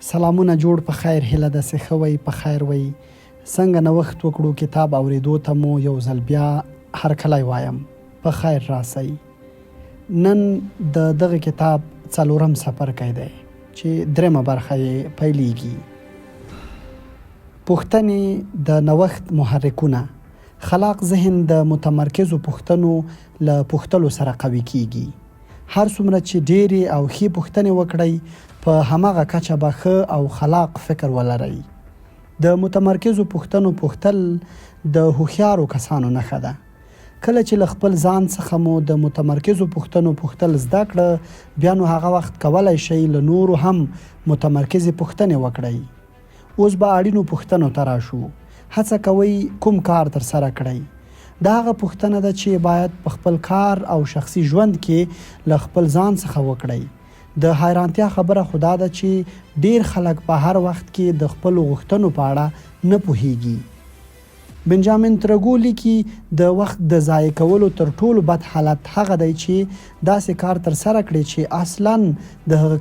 سلامونه جوړ په خیر هیله د سخوي په خیر وي څنګه نو وخت وکړو کتاب اوریدو ته مو یو ځل بیا هر کله وایم په خیر راسي نن دغه کتاب څلورم سفر کوي دی چې درېمه برخه یې پیلېږي. پوښتنې د نوښت محرکونه خلاق ذهن د متمرکزو پوښتنو له پوښتلو سره قوي کیږي. هر څومره چې ډېرې او ښې پوښتنې وکړئ په هماغه کچه به ښه او خلاق فکر ولرئ. د متمرکزو پوښتنو پوښتل د هوښیارو کسانو نښه ده. کله چې له خپل ځان څخه مو د متمرکزو پوښتنو پوښتل زده کړه بیا نو هغه وخت کولی شئ له نورو هم متمرکزې پوښتنې وکړئ. اوس به اړینو پوښتنو ته راشو. هڅه کوئ کوم کار ترسره کړئ. دا هغه پوښتنه ده چې باید په خپل کار او شخصي ژوند کې له خپل ځان څخه وکړئ. د حیرانتیا خبره خدا ده چې ډیر خلک په هر وخت کې د خپل غوښتنو په اړه نه پوهیږي. بنجامین ترګو لیکي د وخت د ضایع کولو تر ټولو بد حالت هغه دی چې داسې کار ترسره کړي چې اصلاً د هغه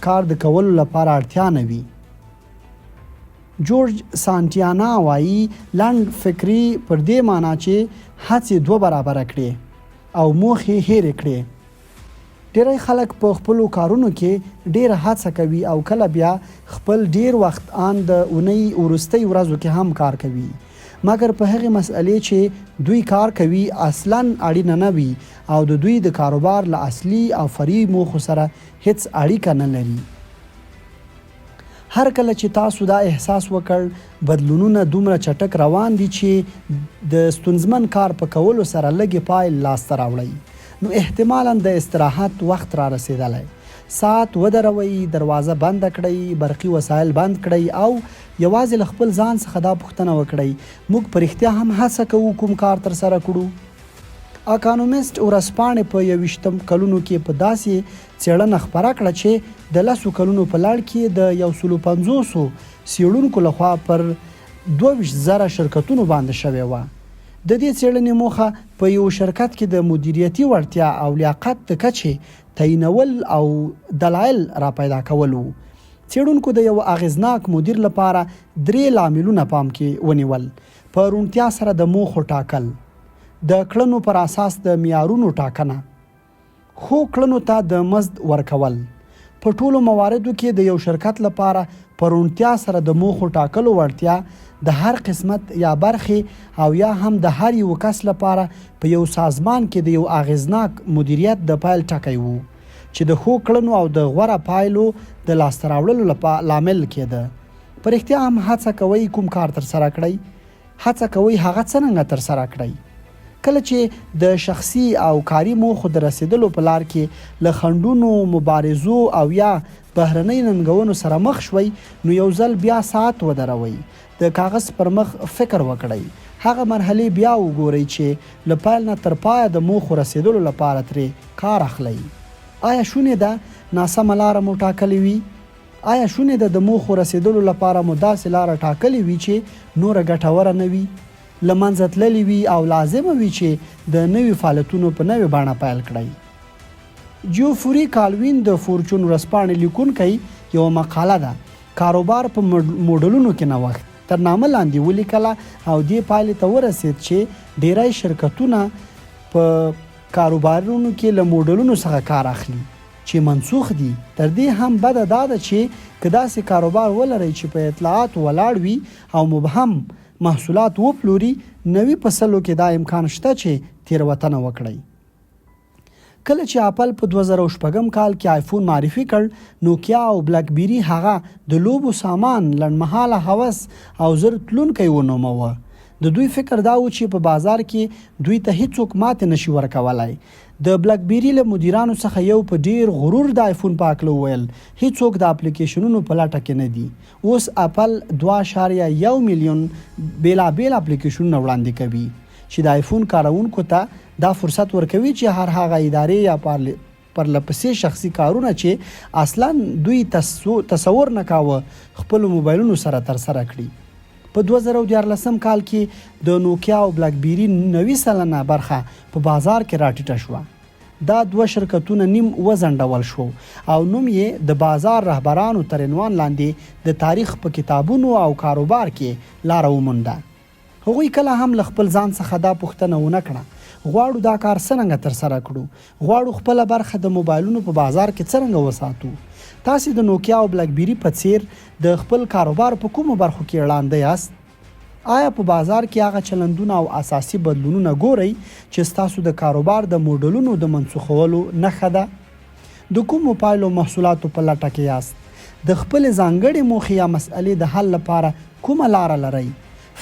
کار د کولو لپاره اړتیا نه وي. جورج سانتیانا وایي لنډ فکري پر دې معنی چې هڅې دوه برابره کړي او موخې هېرې کړي. ډیری خلک په خپلو کارونو کې ډیره هڅه کوي او کله بیا خپل ډیر وخت آن د اونۍ وروستۍ ورځو کې هم کار کوي، مګر په هغې مسئلې چې دوی کار کوي اصلاً اړینه نه وي او د دوی د کاروبار له اصلي او فرعي موخو سره هیڅ اړیکه نه لري. هر کله چې تاسو دا احساس وکړ بدلونونه دومره چټک روان دي چې د ستونزمن کار په کولو سره لږې پای لاسته راوړئ، نو احتمالاً د استراحت وخت را رسیدلی. ساعت ودروئ، دروازه بند کړئ، برقي وسایل بند کړئ او یوازې له خپل ځان څخه دا پوښتنه وکړئ موږ په رښتیا هم هڅه کوو کوم کار ترسره کړو. اکانومیسټ ورځپاڼې په 21 کلونو کې په داسې څېړنه خپره کړه چې د 10 کلونو په لړ کې د 150 څېړونکو لخوا پر 22,000 شرکتونو باندې شوې وه. د دې څېړنې موخه په یو شرکت کې د مدیریتي وړتیا او لیاقت د کچې تعینول او دلایل را پیدا کول وو. څېړونکو د یو اغیزناک مدیر لپاره 3 لاملونه پام کې ونیول: په روڼتیا سره د موخو ټاکل، د کړنو پر اساس د معیارونو ټاکنه، خو کړنو ته د مزد ورکول. په ټولو مواردو کې د یو شرکت لپاره په روڼتیا سره د موخو ټاکلو وړتیا د هر قسمت یا برخې او یا هم د هر یو کس لپاره په یو سازمان کې د یو اغیزناک مدیریت د پیل ټکی وو چې د ښو کړنو او د غوره پایلو د لاسته راوړلو لپاره لامل کېده. په رښتیا هم هڅه کوئ کوم کار ترسره کړئ، هڅه کوئ هغه څرنګه ترسره کړئ. کله چې د شخصي او کاري موخو د رسیدلو په لار کې له خنډونو، مبارزو او یا بهرنۍ ننګونو سره مخ شوي نو یو ځل بیا ساعت ودروئ، د کاغذ پر مخ فکر وکړئ، هغه مرحلې بیا وګورئ چې له پیل نه تر پایه د موخو رسیدلو لپاره ترې کار اخلئ. آیا شونې ده ناسمه لاره مو ټاکلې وي؟ آیا شونې ده د موخو رسیدلو لپاره مو داسې لاره ټاکلې وي چې نوره ګټوره نه وي، له منځه تللې وي او لازمه وي چې د نوي فعالیتونو په نوې بڼه پیل کړئ. جیوفري کالوین د فورچون ورځپاڼې لیکونکی یوه مقاله ده کاروبار په موډلونو کې نوښت تر نامه لاندې ولیکله او دې پایلې ته ورسید چې ډیری شرکتونه په کاروبارونو کې له موډلونو څخه کار اخلي چې منسوخ دي. تر دې هم بده دا ده چې که داسې کاروبار ولرئ چې په اطلاعاتو ولاړ وي او مبهم محصولات وپلوري، نوي فصلو کې دا امکان شته چې تیروتنه وکړئ. کله چې اپل په 2006 کال کې آیفون معرفي کړ، نوکیا او بلیک بیری هغه د لوبو سامان لنډمهاله هوس او زر تلونکی ونوموه. د دوی فکر دا و چې په بازار کې دوی ته هیڅوک ماتې نشي ورکولای. د بلیک بیری له مدیرانو څخه یو په ډیر غرور د آیفون په هکله وویل هیڅوک د اپلیکیشنونو په لټه کې نه دي. اوس اپل 2.1 میلیون بیلابیل اپلیکیشنونه وړاندې کوي چې د آیفون کاروونکو ته دا فرصت ورکوي چې هر هغه ادارې یا پرلپسې شخصي کارونه چې اصلا دوی تصور نه کاوه خپل موبایلونو سره ترسره کړي. په 2014 کال کې د نوکیا او بلیک بیری 90% برخه په بازار کې راټیټه شوه. دا 2 شرکتونه نیم وزنډول شو او نوم یې د بازار رهبرانو تر عنوان لاندې د تاریخ په کتابونو او کاروبار کې لار ومونده. هغوی کله هم له خپل ځان څخه دا پوښتنه ونه کړه غواړو دا کار څرنګه ترسره کړو، غواړو خپله برخه د موبایلونو په بازار کې څرنګه وساتو. تاسې د نوکیا او بلک بیري په څیر د خپل کاروبار په کومو برخو کې وړاندې یاست؟ آیا په بازار کې هغه چلندونه او اساسي بدلونونه ګورئ چې ستاسو د کاروبار د موډلونو د منسوخولو نښه ده؟ د کومو پایلو محصولاتو په لټه کې یاست؟ د خپلې ځانګړې موخې یا مسئلې د حل لپاره کومه لاره لرئ؟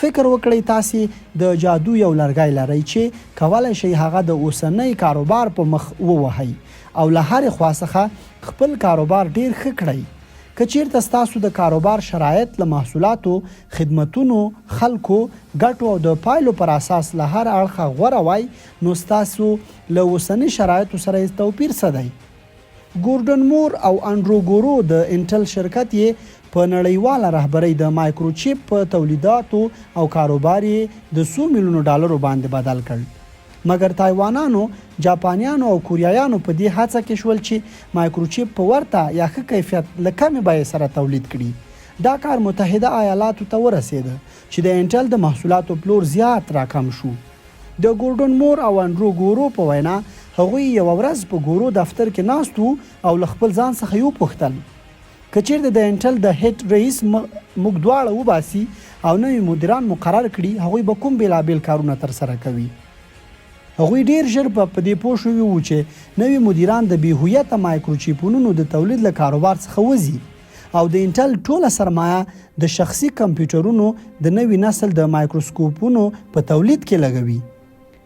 فکر وکړئ تاسې د جادو یو لرګی لرئ چې کولی شئ هغه د اوسنۍ کاروبار په مخ ووهئ او له هرې خوا څخه خپل کاروبار ډیر ښه کړئ. که چیرته ستاسو د کاروبار شرایط له محصولاتو، خدمتونو، خلکو، ګټو او د پایلو پر اساس له هر اړخه غوره وای نو ستاسو له اوسني شرایطو سره توپیر څه دی؟ ګوردن مور او انډرو ګورو د انټل شرکت یې په نړیواله رهبرۍ د مایکروچیپ په تولیداتو او کاروبار یې د $100 میلیونو باندې بدل کړ. مګر تایوانانو، جاپانیانو او کوریایانو په دې هڅه کې شول چې مایکروچیپ په ورته یا ښه کیفیت له کمې بیې سره تولید کړي. دا کار متحده ایالاتو ته ورسېده چې د انټل د محصولاتو پلور زیات راکم شو. د ګوردن مور او انډرو ګورو په وینا هغوی یو ورځ په ګورو دفتر کې ناست وو او له خپل ځان څخه یو پوښتل که چیرته د انټل د هیډ رئیس موږ دواړه وباسي او نوي مدیران مقرر کړي هغوی به کوم بېلابېل کارونه ترسره کوي. هغوی ډیر ژر په دې پوه شوي وو چې نوي مدیران د بې هویته مایکروچیپونو د تولید له کاروبار څخه وځي او د انټل ټوله سرمایه د شخصي کمپیوټرونو د نوي نسل د مایکروسکوپونو په تولید کې لګوي.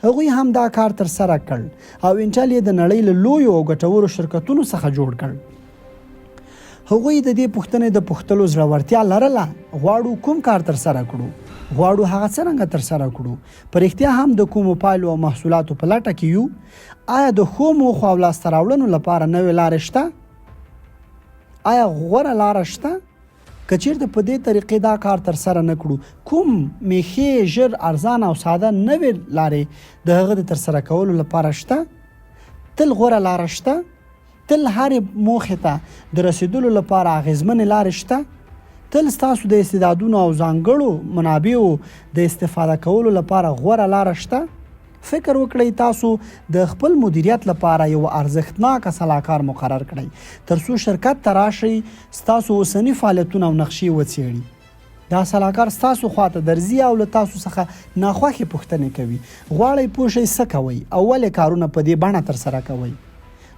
هغوی هم دا کار ترسره کړ او انټل یې د نړۍ له لویو او ګټورو شرکتونو څخه جوړ کړ. هغوی د دې پوښتنې د پوښتلو زړورتیا لرله غواړو کوم کار ترسره کړو، غواړو هغه څرنګه ترسره کړو، په رښتیا هم د کومو پایلو او محصولاتو په لټه کې یو، آیا د ښو موخو او لاسته راوړنو لپاره نوې لارې شته؟ آیا غوره لاره شته؟ که چیرته په دې طریقې دا کار ترسره نه کړو کوم میخې ژر ارزانه او ساده نوې لارې د هغه د ترسره کولو لپاره شته؟ تل غوره لاره شته؟ تل هرې موخې ته د رسیدلو لپاره اغیزمنې لارې شته؟ تل ستاسو د استعدادونو او ځانګړو منابعو د استفاده کولو لپاره غوره لاره شته؟ فکر وکړئ تاسو د خپل مدیریت لپاره یو ارزښتناک سلاکار مقرر کړئ ترڅو شرکت ته راشئ ستاسو اوسني فعالیتونه او نقشې وڅېړي. دا سلاکار ستاسو خواته درځي او له تاسو څخه ناخوښې پوښتنې کوي. غواړئ پوه شئ څه کوئ او ولې کارونه په دې بڼه ترسره کوئ.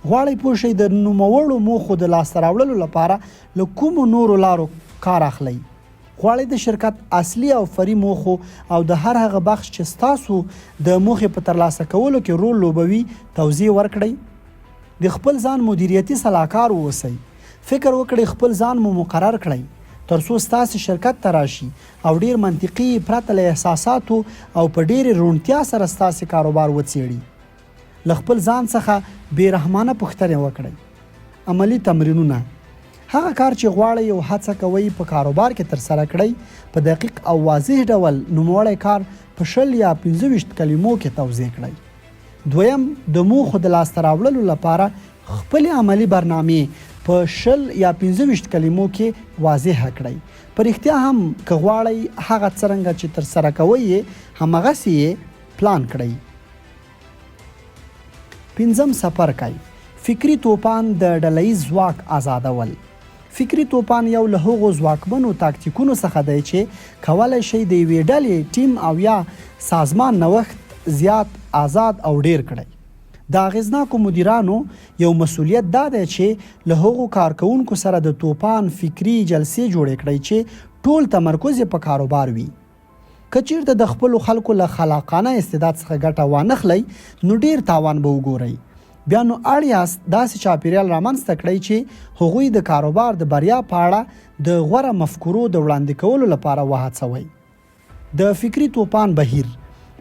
غواړئ پوه شئ د نوموړو موخو د لاسته راوړلو لپاره له کومو نورو لارو کار اخلئ. غواړئ د شرکت اصلي او فرعي موخو او د هر هغه بخش چې ستاسو د موخې په ترلاسه کولو کې رول لوبوي توضیح ورکړئ. د خپل ځان مدیریتي سلاکار واوسئ. فکر وکړئ خپل ځان مو مقرر کړئ ترڅو ستاسو شرکت ته راشي او ډیر منطقي پرته له احساساتو او په ډیرې روڼتیا سره ستاسو کاروبار وڅېړي. له خپل ځان څخه بې رحمانه پوښتنې وکړئ. عملی تمرینونه: هغه کار چې غواړئ او هڅه کوئ په کاروبار کې ترسره کړئ په دقیق او واضح ډول نوموړی کار په 20 یا 25 کلمو کې توضیح کړئ. دویم، د موخو د لاسته راوړلو لپاره خپل عملی برنامې په 20 یا 25 کلمو کې واضح کړئ. په رښتیا هم که غواړئ هغه څرنګه چې ترسره کوئ هماغسې یې پلان کړئ. 5م څپرکی: فکري توپان د ډلهییز ځواک آزادول. فکري توپان یو له هغو ځواکمنو تاکتیکونو څخه دی چې کولی شي د یوې ډلې، ټیم او یا سازمان نوښت زیات، آزاد او ډیر کړي. د اغیزناکو مدیرانو یو مسؤلیت دا دی چې له هغو کارکونکو سره د توپان فکري جلسې جوړې کړي چې ټول تمرکز یې په کاروبار وي. که چیرته د خپلو خلکو له خلاقانه استعداد څخه ګټه وانخلئ نو ډیر تاوان به وګورئ. بیا نو اړ یاست داسې چاپیریال رامنځته کړئ چې هغوی د کاروبار د بریا په اړه د غوره مفکورو د وړاندې کولو لپاره وهڅوئ. د فکري توپان بهیر: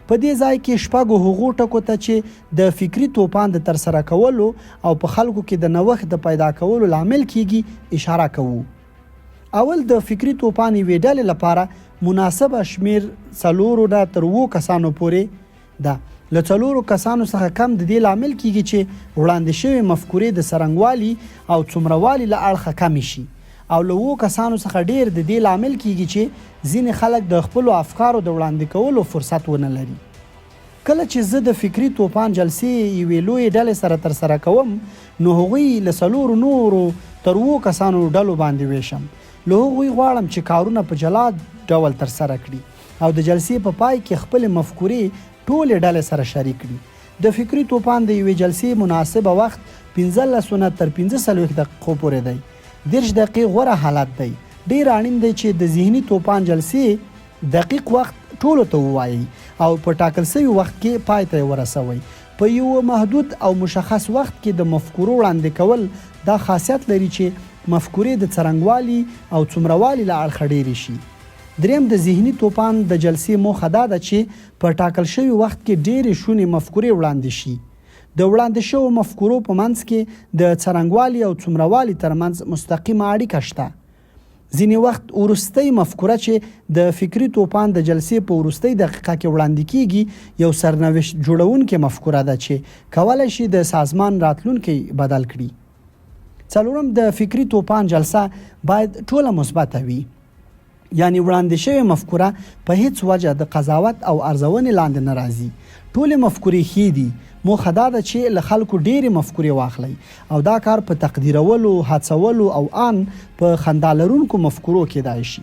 په دې ځای کې شپږو هغو ټکو ته چې د فکري توپان د ترسره کولو او په خلکو کې د نوښت د پیدا کولو لامل کیږي اشاره کوو. اول، د فکري توپان یوې ډلې لپاره مناسبه شمیر 4 نه تر 7 کسانو پورې ده. له 4 کسانو څخه کم د دې لامل کیږي چې وړاندې شوی مفکورې د سرنګوالي او څومروالي له اړخه کم شي او له 2 کسانو څخه ډیر د دې لامل کیږي چې ځینې خلک د خپل افکارو د وړاندې کولو فرصت ونه لري. کله چې زه د فکری توپان جلسې یوې لویې ډلې سره ترسره کوم نو هغوی له 4 نورو تر 2 کسانو ډلو باندې ویشم. له هغوی غواړم چې کارونه په جلا ډول ترسره کړي او د جلسې په پای کې خپل مفکورې ټولې ډلې سره شریک کړي. د فکری توپان د یوې جلسې مناسبه وخت 15 نه تر 45 دقیقو پورې دی. 10 دقیقې غوره حالت دی. ډیر اړین دی چې د ذهني توپان جلسې دقیق وخت ټولو ته ووایي او په ټاکل شوي وخت کې پای ته ورسوي. په یو محدود او مشخص وخت کې د مفکورو وړاندې کول دا خاصیت لري چې مفکورې د څرنګوالي او څومروالي له اړخه ډېرې شي. دریم د ذهني توپان د جلسې موخه دا ده چې په ټاکل شوي وخت کې ډېرې شونې مفکورې وړاندې شي. د وړاندې شوو مفکورو په منځ کې د څرنګوالي او څومروالي ترمنځ مستقیمه اړیکه شته. ځینې وخت ورستۍ مفکوره چې د فکری توپان د جلسې په ورستۍ دقیقه کې وړاندې کیږي یو سرنوشت جوړونکې مفکوره ده چې کولای شي د سازمان راتلونکی بدل کړي. څلورم د فکری توپان جلسه باید ټوله مثبته وي. یعنی وړاندې شوی مفکوره په هیڅ وجه د قضاوت او ارزونې لاندې نه راځي. ټولې مفکورې ښې دي. موخه دا ده چې له خلکو ډېرې مفکورې واخلئ او دا کار په تقدیرولو، هڅولو او ان په خندا لرونکو مفکورو کېدای شي.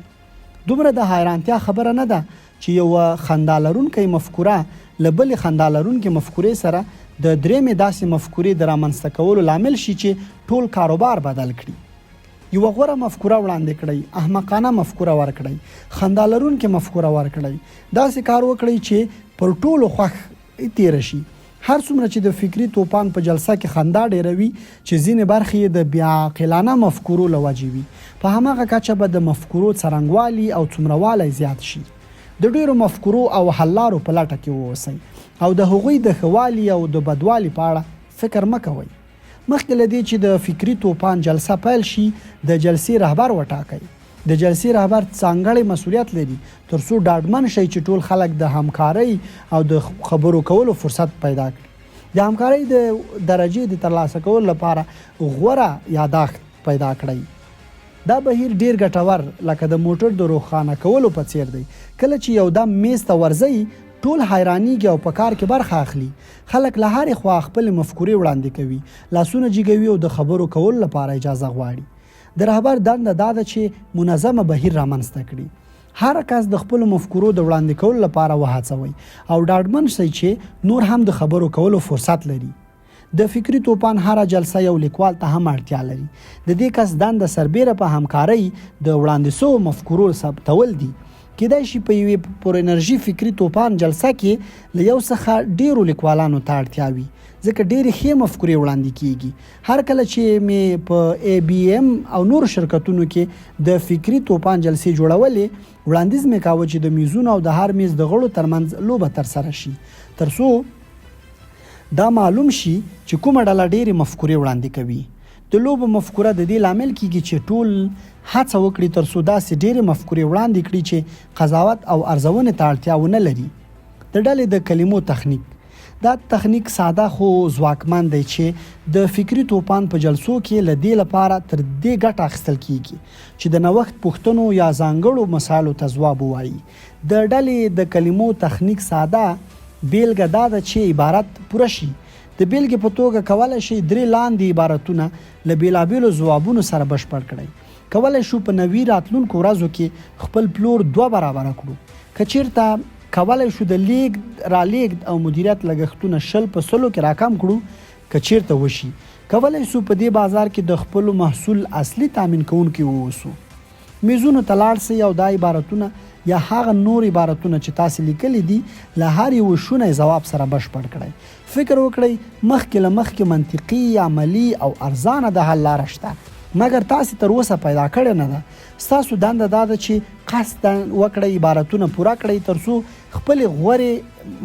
دومره د حیرانتیا خبره نه ده چې یو خندا لرونکی مفکوره له بلې خندا لرونکې مفکورې سره د درېمې داسې مفکورې د رامنځته کولو لامل شي چې ټول کاروبار بدل کړي. یو غوره مفکوره وړاندې کړئ، احمقانه مفکوره ورکړئ، خندا لرونکې مفکوره ورکړئ. داسې کار وکړئ چې پر ټولو خوښ تیر شي. هر څومره چې د فکری توپان په جلسه کې خندا ډیروي چې ځینې برخې د بیا عاقلانه مفکورو له وجې وي، په هماغه کچه به د مفکورو څرنګوالي او څومروالی زیات شي. د ډیرو مفکورو او حل لارو په لټه کې واوسئ او د هغوی د ښه والي او د بدوالي په اړه فکر مه کوئ. مخکې له دې چې د فکری توپان جلسه پیل شي د جلسې رهبر وټاکئ. د جلسې رهبر ځانګړی مسؤلیت لري تر څو ډاډمن شي چې ټول خلک د همکارۍ او د خبرو کولو فرصت پیدا کړي. د همکارۍ د درجې د ترلاسه کولو لپاره غوره یاداښت پیدا کړئ. دا بهیر ډیر ګټور لکه د موټر د روښانه کولو په څیر دی. کله چې یو دم میز ته ورځئ ټول حیرانیږي او په کار کې برخه اخلي. خلک له هرې خوا خپل مفکورې وړاندې کوي، لاسونه جګوي او د خبرو کولو لپاره اجازه غواړي. د رهبر دنده دا ده چې منظمه بهیر رامنځته کړي. هر کس د خپل مفکورو د وړاندې کولو لپاره وهڅوي او ډاډمن شي چې نور هم د خبرو کولو فرصت لري. د فکری توپان هر جلسه یو لیکوال ته هم اړتیا لري. د دې کس دنده سربیره په همکارۍ د وړاندې شوو مفکورو ثبتول دي. کېدای شي په یوې پر انرژي فکری توپان جلسه کې له یو څخه ډیرو لیکوالانو ته اړتیا وي، ځکه ډېرې ښې مفکورې وړاندې کیږي. هر کله چې مې په ABM او نور شرکتونو کې د فکری توپان جلسې جوړولې، وړاندیز مې کاوه چې د میزونو او د هر میز د غړو ترمنځ لوبه ترسره شي تر څو دا معلوم شي چې کومه ډله ډېرې مفکورې وړاندې کوي. د لوبو مفکوره د دې لامل کیږي چې ټول هڅه وکړي تر څو داسې ډېرې مفکورې وړاندې کړي چې قضاوت او ارزونې ته اړتیا ونه لري. د ډلې د کلمو تخنیک. دا تخنیک ساده خو ځواکمن دی چې د فکری توپان په جلسو کې له دې لپاره تر دې ګټه اخیستل کیږي چې د نوښت پوښتنو یا ځانګړو مسایلو ته ځواب ووایي. د ډلې د کلمو تخنیک ساده بیلګه دا ده چې عبارت پوره شي. د بیلګې په توګه کولی شي 3 لاندې عبارتونه له بیلابیلو ځوابونو سره بشپړ کړئ. کولی شو په نوي راتلونکو ورځو کې خپل پلور 2 برابره کړو. که چیرته کولی شو د لیږد رالیږد او مدیریت لګښتونه 100% کې راکم کړو، که چیرته وشي کولی شو په دې بازار کې د خپل محصول اصلي تامین کوونکي واوسو. میزونو ته لاړ شئ او دا عبارتونه یا هغه نور عبارتونه چې تاسو لیکلي دي له هر یو شونې ځواب سره بشپړ کړئ. فکر وکړئ مخکې له مخکې منطقي، عملی او ارزانه د حل لاره شته، مګر تاسو تر اوسه پیدا کړې نه ده. ستاسو دنده دا ده چې قصدا وکړئ عبارتونه پوره کړئ تر څو خپل غوړې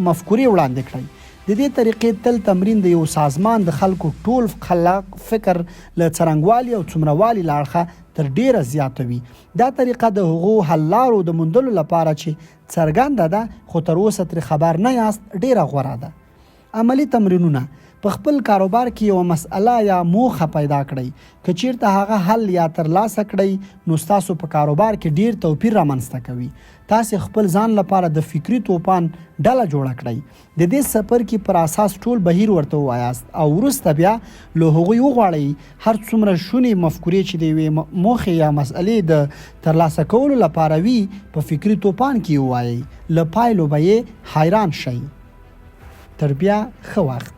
مفکورې وړاندې کړئ. د دې طریقې تل تمرین د یو سازمان د خلکو ټول خلاق فکر له څرنګوالي او څومروالي له اړخه تر ډیره زیاته وي. دا طریقه د هغو حل لارو د موندلو لپاره چې څرګنده ده خو تر اوسه ترې خبر نه یاست ډیره غوره ده. عملی تمرینونه په خپل کاروبار کې یو مسئله یا موخه پیدا کړئ. که چیرته هغه حل یا ترلاسه کړئ نو ستاسو په کاروبار کې ډیر توپیر رامنځته کوي. تاسو خپل ځان لپاره د فکری توپان ډله جوړه کړئ. د دې سفر کې پر اساس ټول بهیر ورته وایاست او وروسته بیا له هغوی وغواړئ هر څومره شونې مفکورې چې د یوې موخې یا مسئلې د ترلاسه کولو لپاره وي په فکری توپان کې ووایئ. له پایلو به یې حیران شئ. تر بیا ښه وخت.